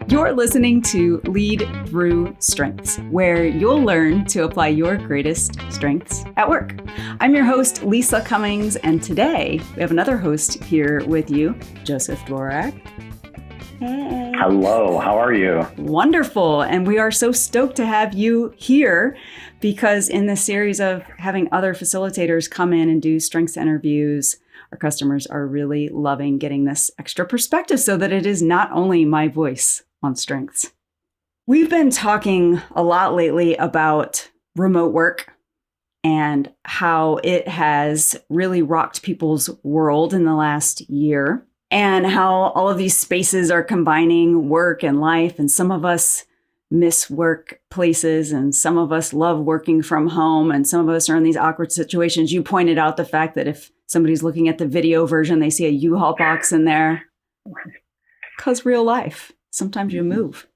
You're listening to Lead Through Strengths, where you'll learn to apply your greatest strengths at work. I'm your host, Lisa Cummings, and today we have another host here with you, Joseph Dworak. Hey. Hello, how are you? Wonderful. And we are so stoked to have you here because in this series of having other facilitators come in and do strengths interviews, our customers are really loving getting this extra perspective so that it is not only my voice on strengths. We've been talking a lot lately about remote work and how it has really rocked people's world in the last year, and how all of these spaces are combining work and life. And some of us miss work places, and some of us love working from home, and some of us are in these awkward situations. You pointed out the fact that if somebody's looking at the video version, they see a U-Haul box in there. Because real life. Sometimes you move.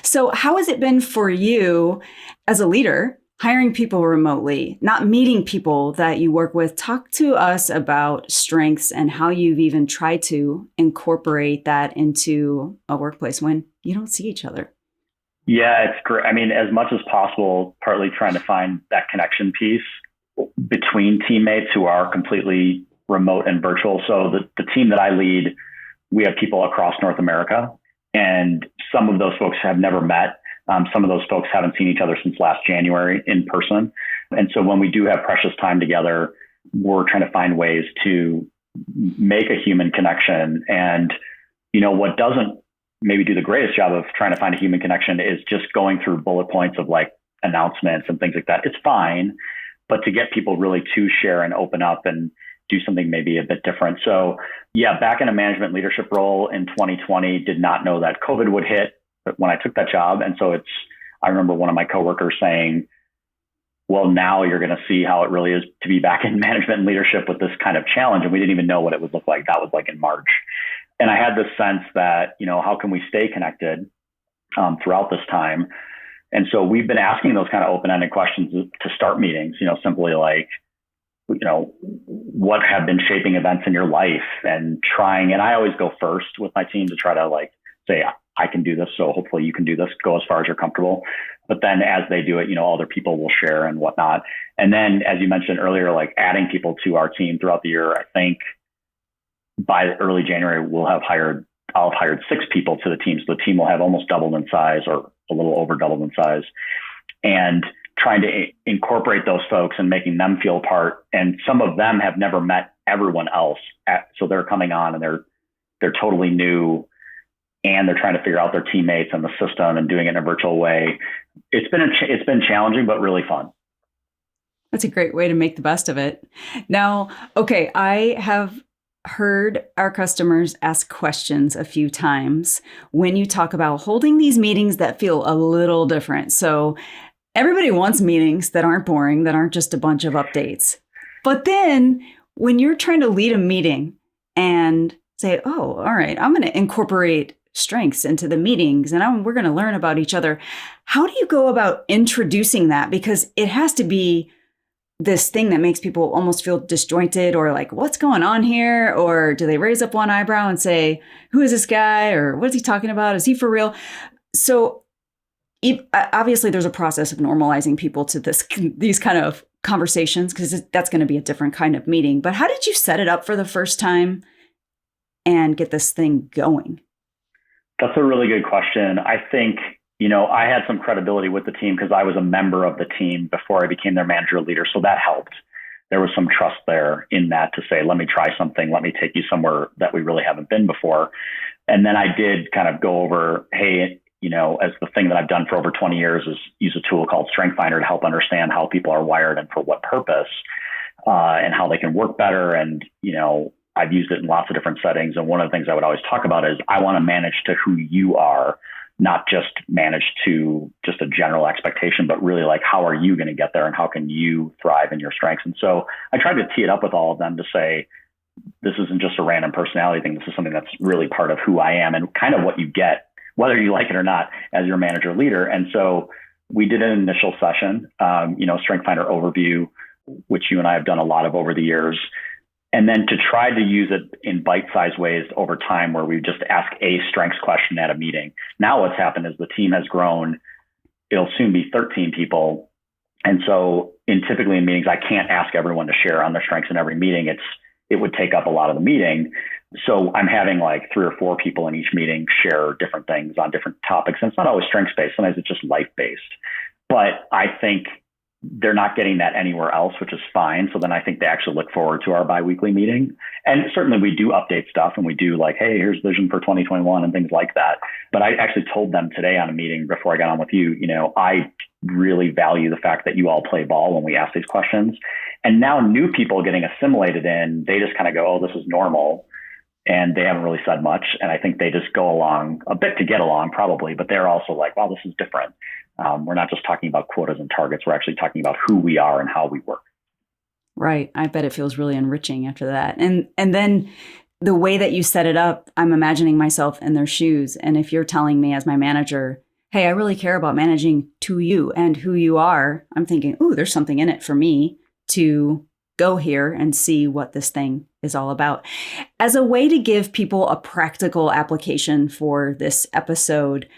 So how has it been for you as a leader, hiring people remotely, not meeting people that you work with? Talk to us about strengths and how you've even tried to incorporate that into a workplace when you don't see each other. Yeah, it's great. I mean, as much as possible, partly trying to find that connection piece between teammates who are completely remote and virtual. So the team that I lead, we have people across North America. And some of those folks have never met. Some of those folks haven't seen each other since last January in person. And so when we do have precious time together, we're trying to find ways to make a human connection. And, you know, what doesn't maybe do the greatest job of trying to find a human connection is just going through bullet points of like announcements and things like that. It's fine, but to get people really to share and open up and do something maybe a bit different. So yeah, back in a management leadership role in 2020, did not know that COVID would hit when I took that job. And so I remember one of my coworkers saying, well, now you're going to see how it really is to be back in management and leadership with this kind of challenge. And we didn't even know what it would look like. That was like in March. And I had this sense that, you know, how can we stay connected throughout this time? And so we've been asking those kind of open-ended questions to start meetings, you know, simply like, you know, what have been shaping events in your life, and I always go first with my team to try to like say, I can do this. So hopefully you can do this, go as far as you're comfortable. But then as they do it, you know, other people will share and whatnot. And then, as you mentioned earlier, like adding people to our team throughout the year, I think by early January, I'll have hired 6 people to the team. So the team will have almost doubled in size, or a little over doubled in size. And trying to incorporate those folks and making them feel part. And some of them have never met everyone else. So they're coming on and they're totally new, and they're trying to figure out their teammates and the system and doing it in a virtual way. It's been challenging, but really fun. That's a great way to make the best of it. Now, okay, I have heard our customers ask questions a few times when you talk about holding these meetings that feel a little different. So everybody wants meetings that aren't boring, that aren't just a bunch of updates. But then when you're trying to lead a meeting and say, oh, all right, I'm going to incorporate strengths into the meetings and we're going to learn about each other. How do you go about introducing that? Because it has to be this thing that makes people almost feel disjointed, or like, what's going on here? Or do they raise up one eyebrow and say, who is this guy? Or what is he talking about? Is he for real? So obviously there's a process of normalizing people to these kind of conversations, because that's going to be a different kind of meeting. But how did you set it up for the first time and get this thing going? That's a really good question. I think, you know, I had some credibility with the team because I was a member of the team before I became their manager leader. So that helped. There was some trust there in that to say, let me try something. Let me take you somewhere that we really haven't been before. And then I did kind of go over, hey, you know, as the thing that I've done for over 20 years is use a tool called Strength Finder to help understand how people are wired and for what purpose, and how they can work better. And, you know, I've used it in lots of different settings. And one of the things I would always talk about is I want to manage to who you are, not just manage to just a general expectation, but really like, how are you going to get there and how can you thrive in your strengths? And so I tried to tee it up with all of them to say, this isn't just a random personality thing. This is something that's really part of who I am and kind of what you get, whether you like it or not, as your manager leader. And so we did an initial session, Strength Finder overview, which you and I have done a lot of over the years. And then to try to use it in bite-sized ways over time where we just ask a strengths question at a meeting. Now what's happened is the team has grown. It'll soon be 13 people. And so typically in meetings, I can't ask everyone to share on their strengths in every meeting. It would take up a lot of the meeting. So I'm having like 3 or 4 people in each meeting share different things on different topics. And it's not always strengths-based. Sometimes it's just life-based. But I think they're not getting that anywhere else, which is fine. So then I think they actually look forward to our biweekly meeting. And certainly we do update stuff and we do like, hey, here's vision for 2021 and things like that. But I actually told them today on a meeting before I got on with you, I really value the fact that you all play ball when we ask these questions. And now new people getting assimilated in, they just kind of go, oh, this is normal. And they haven't really said much. And I think they just go along a bit to get along probably, but they're also like, wow, this is different. We're not just talking about quotas and targets. We're actually talking about who we are and how we work. Right. I bet it feels really enriching after that. And then the way that you set it up, I'm imagining myself in their shoes. And if you're telling me as my manager, hey, I really care about managing to you and who you are, I'm thinking, ooh, there's something in it for me to go here and see what this thing is all about. As a way to give people a practical application for this episode,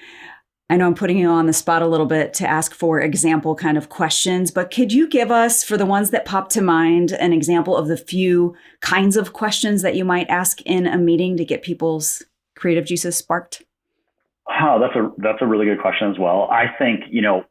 I know I'm putting you on the spot a little bit to ask for example kind of questions, but could you give us, for the ones that pop to mind, an example of the few kinds of questions that you might ask in a meeting to get people's creative juices sparked? Oh, that's a really good question as well. I think,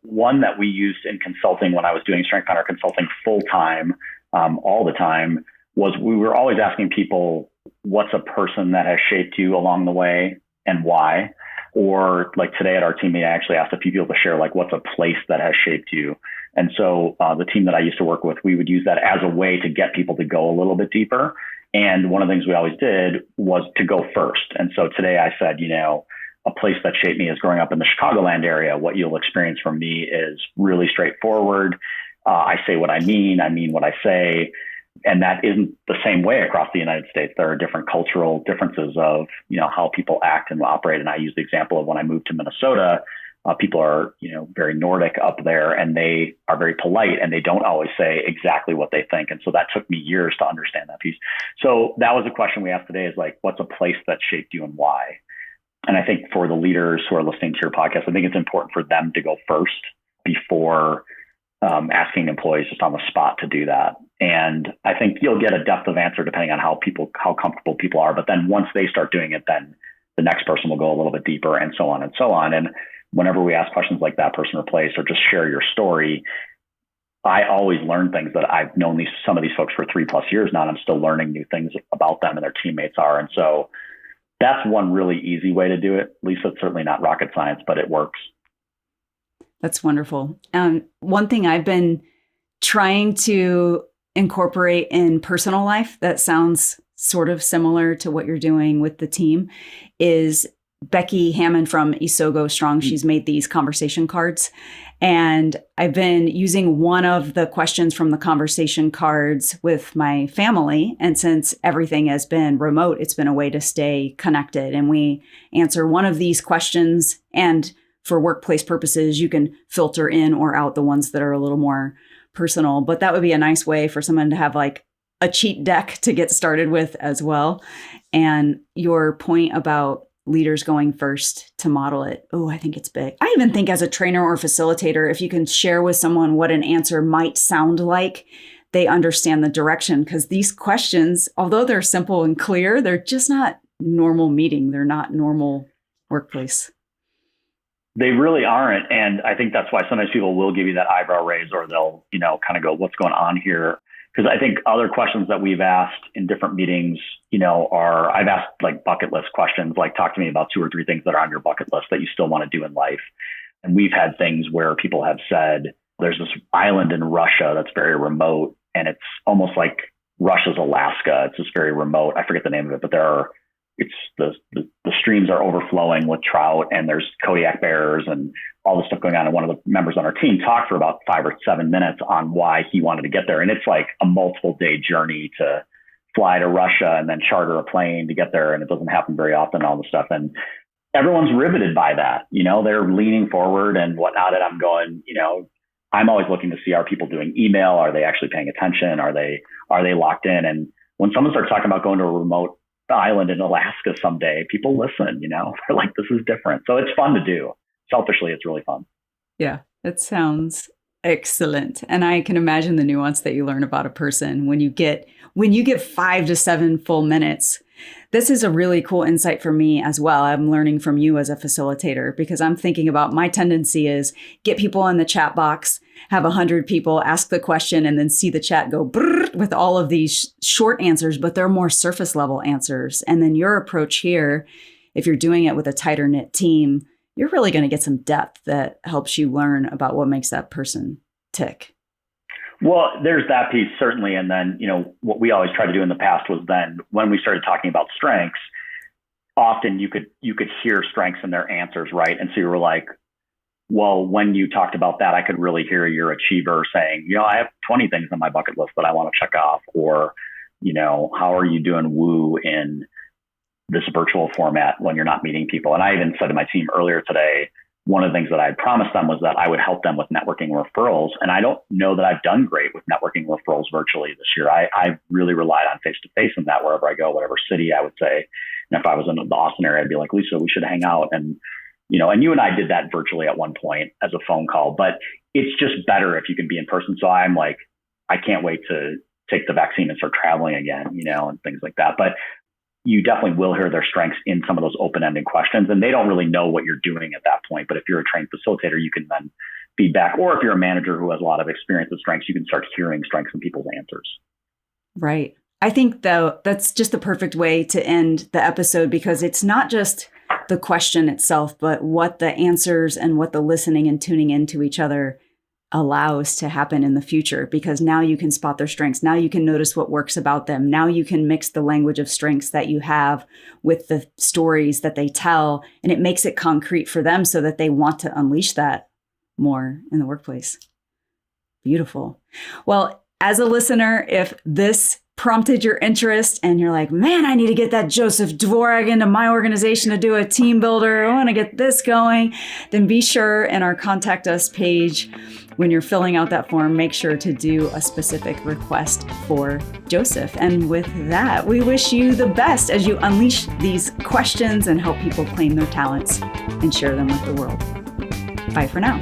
one that we used in consulting when I was doing strength hunter consulting full time, all the time, was we were always asking people, what's a person that has shaped you along the way and why? Or like today at our team meeting, I actually asked a few people to share, like, what's a place that has shaped you? And so the team that I used to work with, we would use that as a way to get people to go a little bit deeper. And one of the things we always did was to go first. And so today I said, a place that shaped me is growing up in the Chicagoland area. What you'll experience from me is really straightforward. I say what I mean what I say. And that isn't the same way across the United States. There are different cultural differences of, how people act and operate. And I use the example of when I moved to Minnesota, people are, very Nordic up there and they are very polite and they don't always say exactly what they think. And so that took me years to understand that piece. So that was a question we asked today is like, what's a place that shaped you and why? And I think for the leaders who are listening to your podcast, I think it's important for them to go first before asking employees just on the spot to do that. And I think you'll get a depth of answer depending on how comfortable people are. But then once they start doing it, then the next person will go a little bit deeper and so on and so on. And whenever we ask questions like that person or place or just share your story, I always learn things that I've known some of these folks for 3+ years now, and I'm still learning new things about them and their teammates are. And so that's one really easy way to do it. At least it's certainly not rocket science, but it works. That's wonderful. One thing I've been trying to incorporate in personal life that sounds sort of similar to what you're doing with the team is Becky Hammond from Isogo Strong. She's made these conversation cards. And I've been using one of the questions from the conversation cards with my family. And since everything has been remote, it's been a way to stay connected. And we answer one of these questions. And for workplace purposes, you can filter in or out the ones that are a little more personal. But that would be a nice way for someone to have like a cheat deck to get started with as well. And your point about leaders going first to model it. Oh, I think it's big. I even think as a trainer or facilitator, if you can share with someone what an answer might sound like, they understand the direction. Because these questions, although they're simple and clear, they're just not normal meeting. They're not normal workplace. They really aren't. And I think that's why sometimes people will give you that eyebrow raise or they'll, kind of go, what's going on here? Because I think other questions that we've asked in different meetings, I've asked like bucket list questions, like talk to me about 2 or 3 things that are on your bucket list that you still want to do in life. And we've had things where people have said, there's this island in Russia that's very remote and it's almost like Russia's Alaska. It's just very remote. I forget the name of it, but the streams are overflowing with trout and there's Kodiak bears and all this stuff going on. And one of the members on our team talked for about 5 or 7 minutes on why he wanted to get there. And it's like a multiple day journey to fly to Russia and then charter a plane to get there. And it doesn't happen very often, all this stuff. And everyone's riveted by that. They're leaning forward and whatnot. And I'm going, I'm always looking to see, are people doing email? Are they actually paying attention? Are they locked in? And when someone starts talking about going to a remote island in Alaska someday, people listen, they're like, this is different. So it's fun to do. Selfishly, it's really fun. Yeah, it sounds excellent. And I can imagine the nuance that you learn about a person when you get 5 to 7 full minutes. This is a really cool insight for me as well. I'm learning from you as a facilitator, because I'm thinking about my tendency is get people in the chat box, have 100 people ask the question, and then see the chat go brrr with all of these short answers, but they're more surface level answers. And then your approach here, if you're doing it with a tighter knit team, you're really going to get some depth that helps you learn about what makes that person tick. Well, there's that piece, certainly. And then, what we always tried to do in the past was then when we started talking about strengths, often you could hear strengths in their answers, right? And so you were like, well, when you talked about that, I could really hear your achiever saying, I have 20 things on my bucket list that I want to check off. Or, how are you doing woo in this virtual format when you're not meeting people? And I even said to my team earlier today, one of the things that I had promised them was that I would help them with networking referrals. And I don't know that I've done great with networking referrals virtually this year. I really relied on face-to-face in that wherever I go, whatever city I would say. And if I was in the Austin area, I'd be like, Lisa, we should hang out. And, and you and I did that virtually at one point as a phone call, but it's just better if you can be in person. So I'm like, I can't wait to take the vaccine and start traveling again, and things like that. But you definitely will hear their strengths in some of those open-ended questions, and they don't really know what you're doing at that point. But if you're a trained facilitator, you can then feedback, or if you're a manager who has a lot of experience with strengths, you can start hearing strengths in people's answers. Right. I think, though, that's just the perfect way to end the episode, because it's not just the question itself, but what the answers and what the listening and tuning into each other allows to happen in the future, because now you can spot their strengths. Now you can notice what works about them. Now you can mix the language of strengths that you have with the stories that they tell, and it makes it concrete for them so that they want to unleash that more in the workplace. Beautiful. Well, as a listener, if this prompted your interest and you're like, man, I need to get that Joseph Dworak into my organization to do a team builder, I want to get this going, then be sure in our contact us page, when you're filling out that form, make sure to do a specific request for Joseph. And with that, we wish you the best as you unleash these questions and help people claim their talents and share them with the world. Bye for now.